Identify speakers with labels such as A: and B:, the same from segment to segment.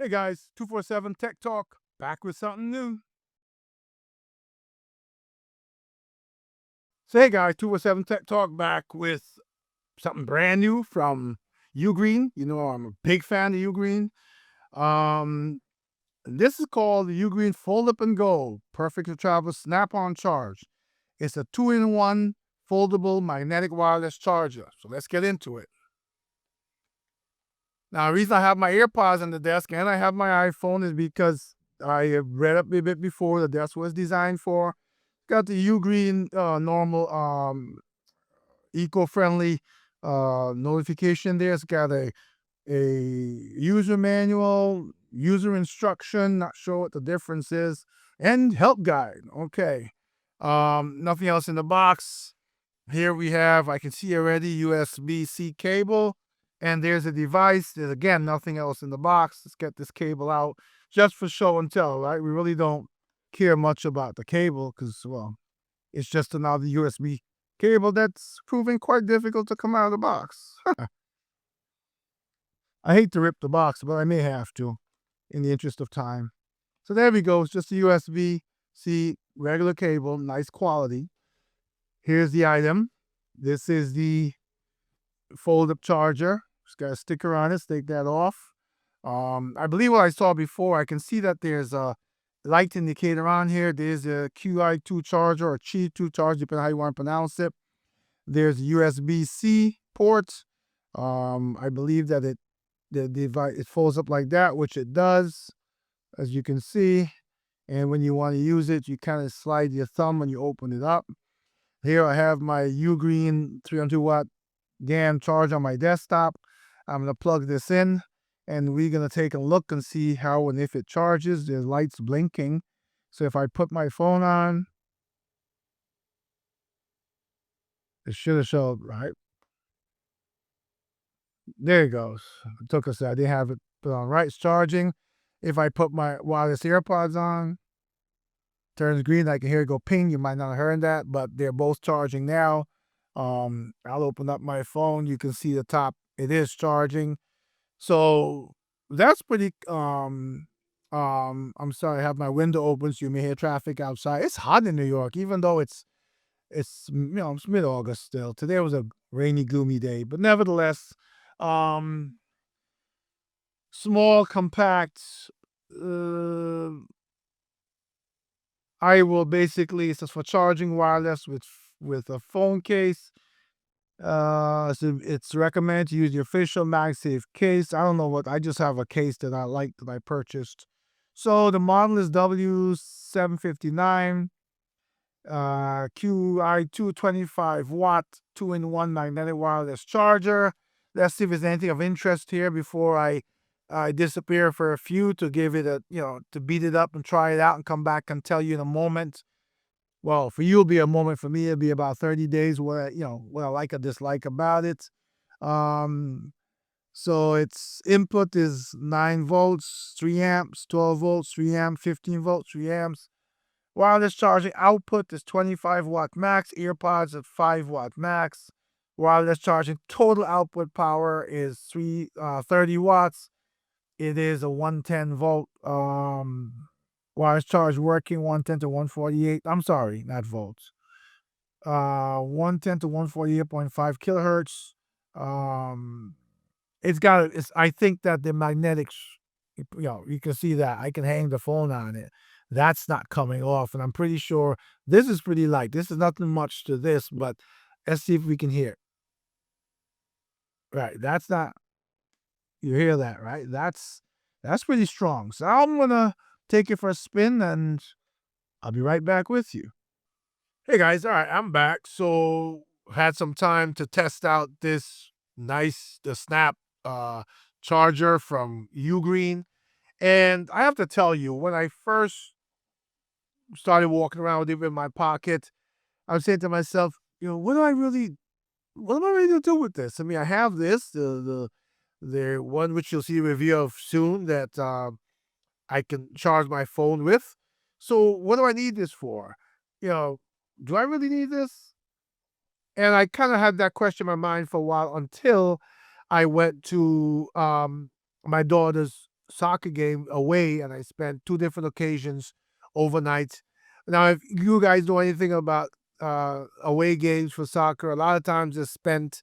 A: Hey guys, 247 Tech Talk, back with something new. So hey guys, 247 Tech Talk back with something brand new from Ugreen. You know I'm a big fan of Ugreen. Um, this is called the Ugreen Fold Up and Go, perfect to travel snap-on charge. It's a 2-in-1 foldable magnetic wireless charger. So let's get into it. Now, the reason I have my AirPods on the desk and I have my iPhone is because I have read up a bit before that that's what it's designed for. Got the Ugreen normal eco-friendly notification there. It's got a user manual, user instruction, not sure what the difference is, and help guide. Okay. Nothing else in the box. Here we have, I can see already, USB-C cable. And there's a device. There's, again, nothing else in the box. Let's get this cable out just for show and tell, right? We really don't care much about the cable because, well, it's just another USB cable that's proving quite difficult to come out of the box. I hate to rip the box, but I may have to in the interest of time. So there we go. It's just a USB-C regular cable, nice quality. Here's the item. This is the fold-up charger. It's got a sticker on it. Let's take that off. I believe what I saw before, I can see that there's a light indicator on here. There's a QI2 charger or Qi2 charger, depending on how you want to pronounce it. There's a USB-C port. I believe that the device it folds up like that, which it does, as you can see. And when you want to use it, you kind of slide your thumb when you open it up. Here I have my Ugreen 300-watt GAN charge on my desktop. I'm going to plug this in and we're going to take a look and see how and if it charges. There's lights blinking. So if I put my phone on, it should have showed, right? There it goes. It took us. I didn't have it put on right. It's charging. If I put my wireless AirPods on, turns green. I can hear it go ping. You might not have heard that, but they're both charging now. I'll open up my phone. You can see the top. It is charging. So that's pretty. I'm sorry. I have my window open, so you may hear traffic outside. It's hot in New York, even though it's it's mid-August still. Today was a rainy, gloomy day, but nevertheless, um, small, compact. Uh, I will basically, it's just for charging wireless with a phone case. So it's recommended to use the official MagSafe case. I don't know what, I just have a case that I like that I purchased. So the model is W759, QI2 25-watt 2-in-1 magnetic wireless charger. Let's see if there's anything of interest here before I disappear for a few to give it a, to beat it up and try it out and come back and tell you in a moment. Well, for you, it'll be a moment. For me, it'll be about 30 days what I like or dislike about it. Um, so its input is 9 volts, 3 amps, 12 volts, 3 amps, 15 volts, 3 amps. Wireless charging output is 25-watt max. AirPods at 5-watt max. Wireless charging total output power is 30 watts. It is a 110 volt wireless charge working 110 to 148. I'm sorry, not volts. 110 to 148.5 kilohertz. Um, I think that the magnetics, you can see that I can hang the phone on it. That's not coming off, and I'm pretty sure this is pretty light. This is nothing much to this, but let's see if we can hear. Right, that's not. You hear that, right? That's pretty strong. So I'm gonna take it for a spin, and I'll be right back with you. Hey guys, all right, I'm back. So had some time to test out the Snap charger from Ugreen. And I have to tell you, when I first started walking around with it in my pocket, I was saying to myself, what am I really gonna do with this? I mean, I have this, the one which you'll see a review of soon that I can charge my phone with. So what do I need this for? You know, do I really need this? And I kind of had that question in my mind for a while until I went to my daughter's soccer game away, and I spent two different occasions overnight. Now, if you guys know anything about away games for soccer, a lot of times they're spent.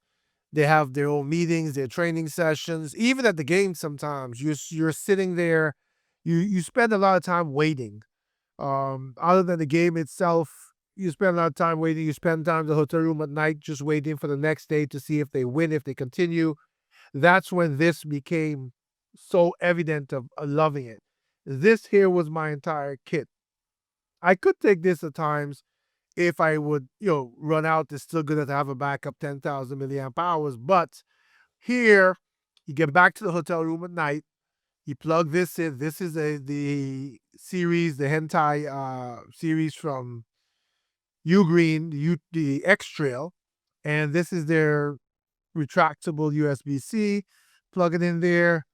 A: They have their own meetings, their training sessions. Even at the game, sometimes you're sitting there. You spend a lot of time waiting. Other than the game itself, you spend a lot of time waiting. You spend time in the hotel room at night just waiting for the next day to see if they win, if they continue. That's when this became so evident of loving it. This here was my entire kit. I could take this at times if I would, run out. It's still good to have a backup 10,000 milliamp hours. But here, you get back to the hotel room at night. You plug this in. This is the series, the hentai series from Ugreen, the X Trail, and this is their retractable USB-C. Plug it in there.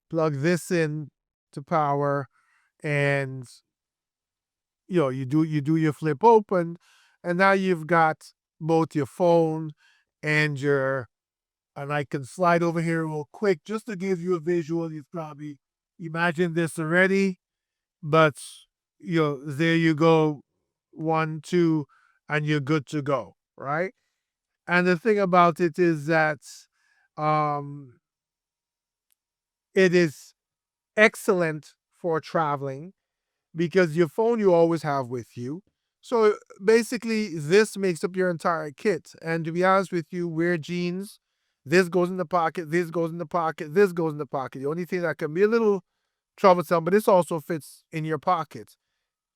A: Plug this in to power, and you do your flip open, and now you've got both your phone and your. And I can slide over here real quick just to give you a visual. You've probably imagined this already, but there you go, one, two, and you're good to go, right? And the thing about it is that um, it is excellent for traveling because your phone you always have with you. So basically, this makes up your entire kit. And to be honest with you, wear jeans. This goes in the pocket. This goes in the pocket. This goes in the pocket. The only thing that can be a little troublesome, but this also fits in your pocket.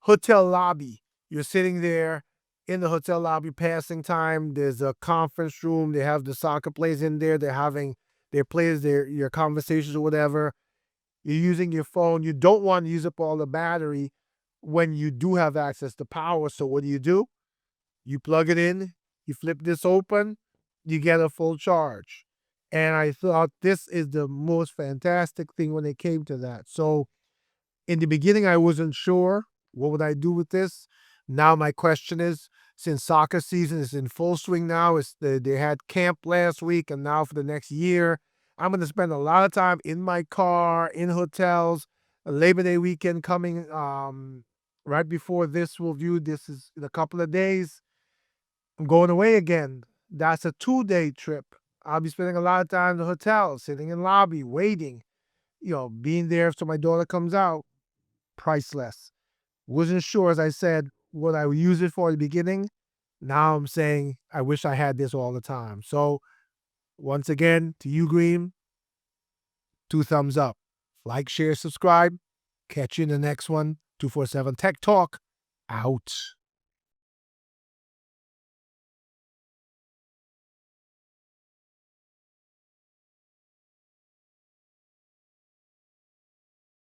A: Hotel lobby. You're sitting there in the hotel lobby, passing time. There's a conference room. They have the soccer players in there. They're having their players, your conversations or whatever. You're using your phone. You don't want to use up all the battery when you do have access to power. So what do? You plug it in, you flip this open, you get a full charge. And I thought this is the most fantastic thing when it came to that. So in the beginning, I wasn't sure what would I do with this. Now my question is, since soccer season is in full swing now, they had camp last week, and now for the next year, I'm going to spend a lot of time in my car, in hotels. Labor Day weekend coming right before this review. This is in a couple of days. I'm going away again. That's a 2-day trip. I'll be spending a lot of time in the hotel, sitting in lobby, waiting, being there so my daughter comes out. Priceless. Wasn't sure, as I said, what I would use it for at the beginning. Now I'm saying I wish I had this all the time. So once again, to you, Green, 2 thumbs up. Like, share, subscribe. Catch you in the next one. 247 Tech Talk out.